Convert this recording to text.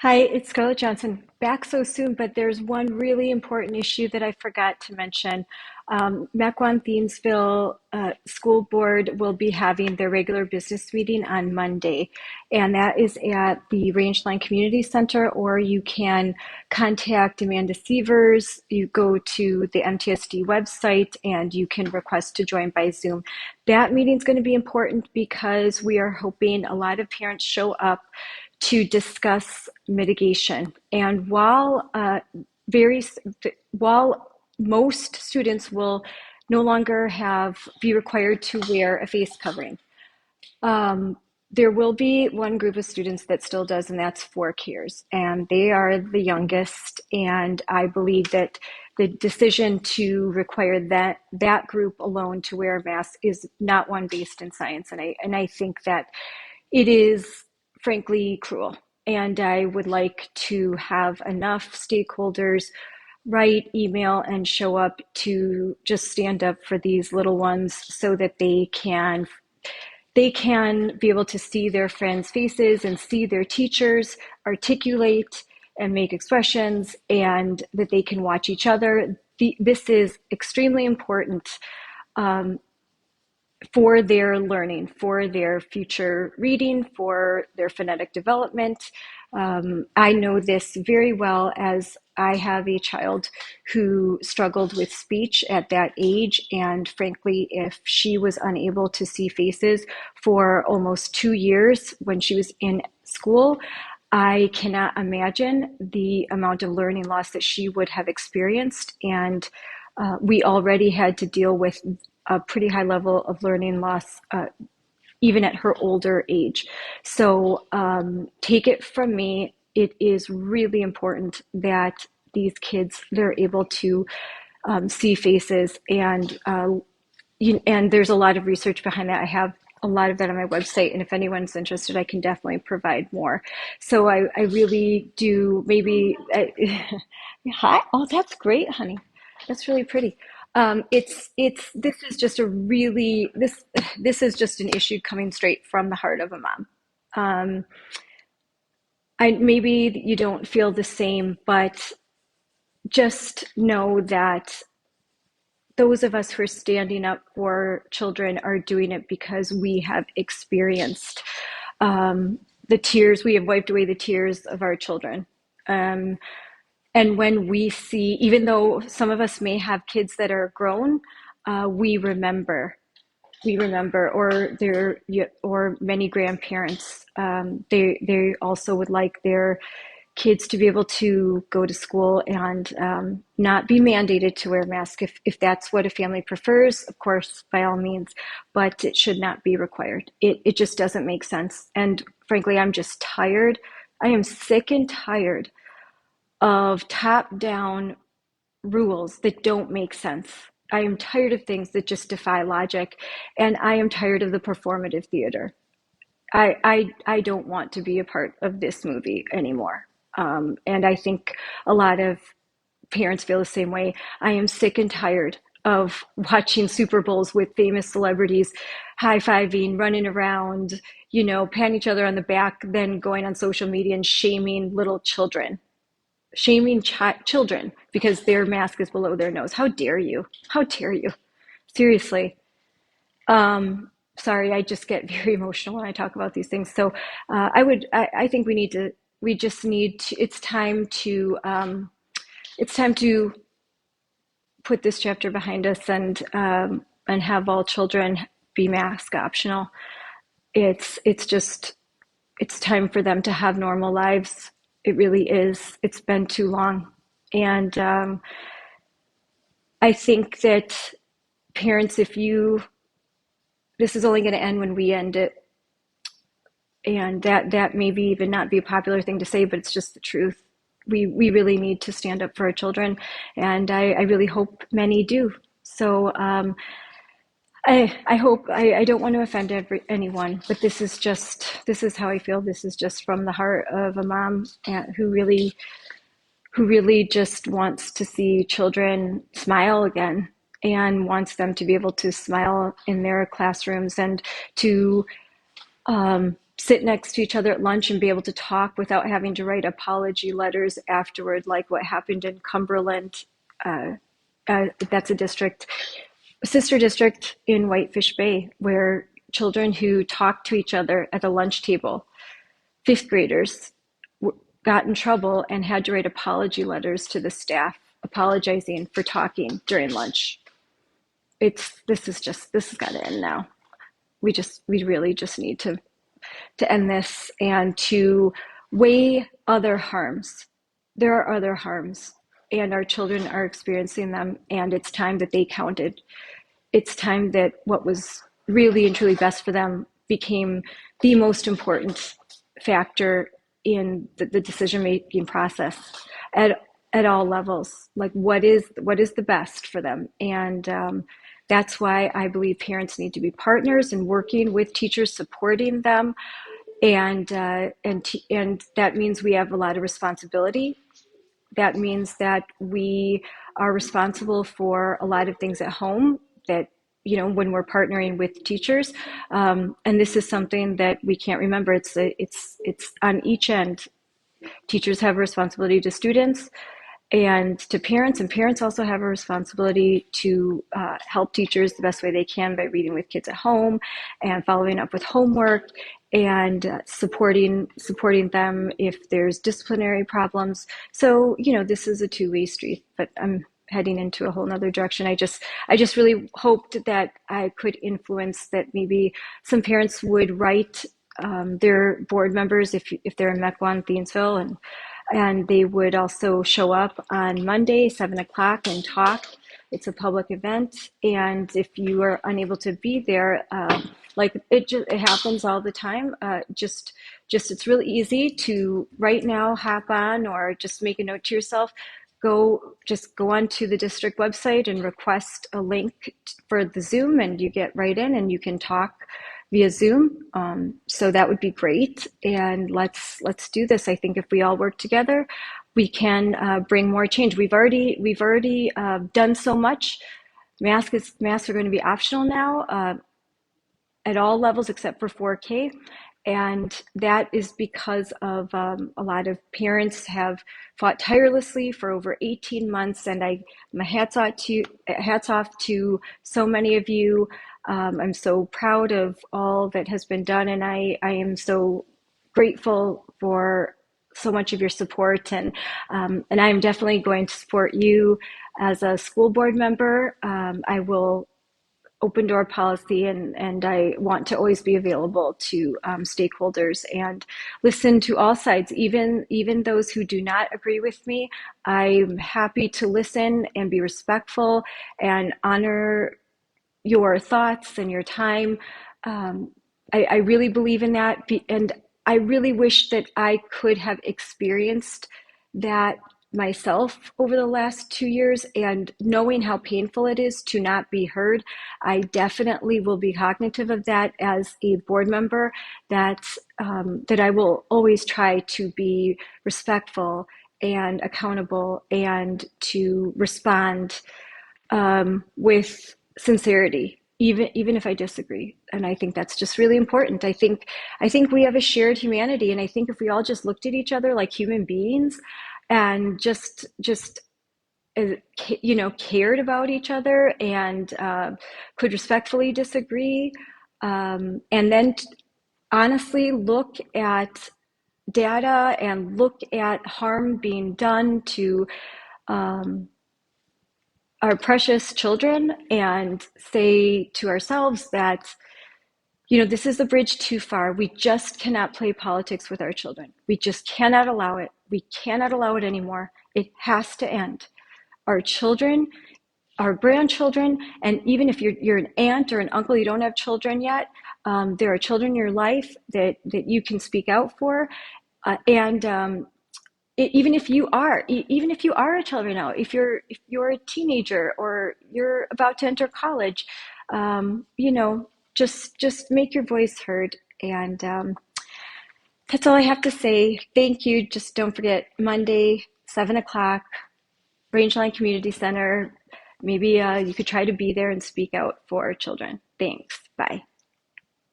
Hi, it's Scarlett Johnson. Back so soon, but there's one really important issue that I forgot to mention. Mequon Thiensville School Board will be having their regular business meeting on Monday, and that is at the Rangeline Community Center, or you can contact Amanda Sievers. You go to the MTSD website and you can request to join by Zoom. That meeting is going to be important because we are hoping a lot of parents show up to discuss mitigation. And very, while most students will no longer be required to wear a face covering, um, there will be one group of students that still does, and that's 4Kers, and they are the youngest. And I believe that the decision to require that group alone to wear a mask is not one based in science, and I think that it is frankly cruel. And I would like to have enough stakeholders write, email, and show up to just stand up for these little ones so that they can be able to see their friends' faces and see their teachers articulate and make expressions, and that they can watch each other. This is extremely important for their learning, for their future reading, for their phonetic development. I know this very well as I have a child who struggled with speech at that age. And frankly, if she was unable to see faces for almost 2 years when she was in school, I cannot imagine the amount of learning loss that she would have experienced. And we already had to deal with a pretty high level of learning loss, even at her older age. So take it from me, it is really important that these kids, they're able to see faces. And there's a lot of research behind that. I have a lot of that on my website, and if anyone's interested, I can definitely provide more. So I really do. Maybe hi. Oh, that's great, honey. That's really pretty. It's this is just a really this is just an issue coming straight from the heart of a mom. Um, I maybe you don't feel the same, but just know that those of us who are standing up for children are doing it because we have experienced the tears. We have wiped away the tears of our children. Um, and when we see, even though some of us may have kids that are grown, we remember. We remember, or many grandparents, they also would like their kids to be able to go to school and not be mandated to wear a mask. If that's what a family prefers, of course, by all means, but it should not be required. It just doesn't make sense. And frankly, I'm just tired. I am sick and tired of top down rules that don't make sense. I am tired of things that just defy logic, and I am tired of the performative theater. I don't want to be a part of this movie anymore. And I think a lot of parents feel the same way. I am sick and tired of watching Super Bowls with famous celebrities high-fiving, running around, patting each other on the back, then going on social media and shaming little children, shaming children because their mask is below their nose. How dare you? How dare you? Seriously. Sorry, I just get very emotional when I talk about these things. So I think we just need to, it's time to put this chapter behind us and have all children be mask optional. It's time for them to have normal lives. It really is. It's been too long. And I think that parents, this is only going to end when we end it. And that maybe even not be a popular thing to say, but it's just the truth. We really need to stand up for our children, and I really hope many do. So I hope I don't want to offend anyone, but this is how I feel. This is just from the heart of a mom who really just wants to see children smile again, and wants them to be able to smile in their classrooms, and to sit next to each other at lunch and be able to talk without having to write apology letters afterward, like what happened in Cumberland. Uh, that's a district, a sister district in Whitefish Bay, where children who talked to each other at the lunch table, fifth graders, got in trouble and had to write apology letters to the staff apologizing for talking during lunch. This has got to end now. We really just need to end this and to weigh other harms. There are other harms, and our children are experiencing them, and it's time that they counted. It's time that what was really and truly best for them became the most important factor in the decision making process at at all levels. Like what is the best for them, and that's why I believe parents need to be partners in working with teachers, supporting them, and that means we have a lot of responsibility. That means that we are responsible for a lot of things at home that, when we're partnering with teachers. And this is something that we can't remember. It's on each end. Teachers have a responsibility to students and to parents, and parents also have a responsibility to help teachers the best way they can by reading with kids at home and following up with homework and supporting them if there's disciplinary problems. So this is a two-way street, but I'm heading into a whole nother direction. I just really hoped that I could influence that maybe some parents would write their board members if they're in Mequon, Thiensville, and they would also show up on Monday, 7 o'clock, and talk. It's a public event, and if you are unable to be there, like it happens all the time. Just it's really easy to right now hop on or just make a note to yourself. Go onto the district website and request a link for the Zoom, and you get right in, and you can talk via Zoom. So that would be great. And let's do this. I think if we all work together, we can bring more change. We've already done so much. Masks are going to be optional now at all levels except for 4K. And that is because of a lot of parents have fought tirelessly for over 18 months. And my hats off to so many of you. I'm so proud of all that has been done, and I am so grateful for so much of your support, and I am definitely going to support you as a school board member. I will open door policy, and I want to always be available to stakeholders and listen to all sides, even those who do not agree with me. I'm happy to listen and be respectful and honor your thoughts and your time. I really believe in that, and I really wish that I could have experienced that myself over the last 2 years, and knowing how painful it is to not be heard. I definitely will be cognitive of that as a board member, that I will always try to be respectful and accountable and to respond with sincerity, even if I disagree. And I think that's just really important. I think we have a shared humanity, and I think if we all just looked at each other like human beings and just cared about each other and could respectfully disagree, and then honestly look at data and look at harm being done to our precious children, and say to ourselves that, this is a bridge too far. We just cannot play politics with our children. We just cannot allow it. We cannot allow it anymore. It has to end. Our children, our grandchildren, and even if you're an aunt or an uncle, you don't have children yet, there are children in your life that you can speak out for. And even if you are a child right now, if you're a teenager or you're about to enter college, just make your voice heard. And that's all I have to say. Thank you. Just don't forget, Monday, 7 o'clock, Rangeline Community Center. Maybe you could try to be there and speak out for children. Thanks. Bye.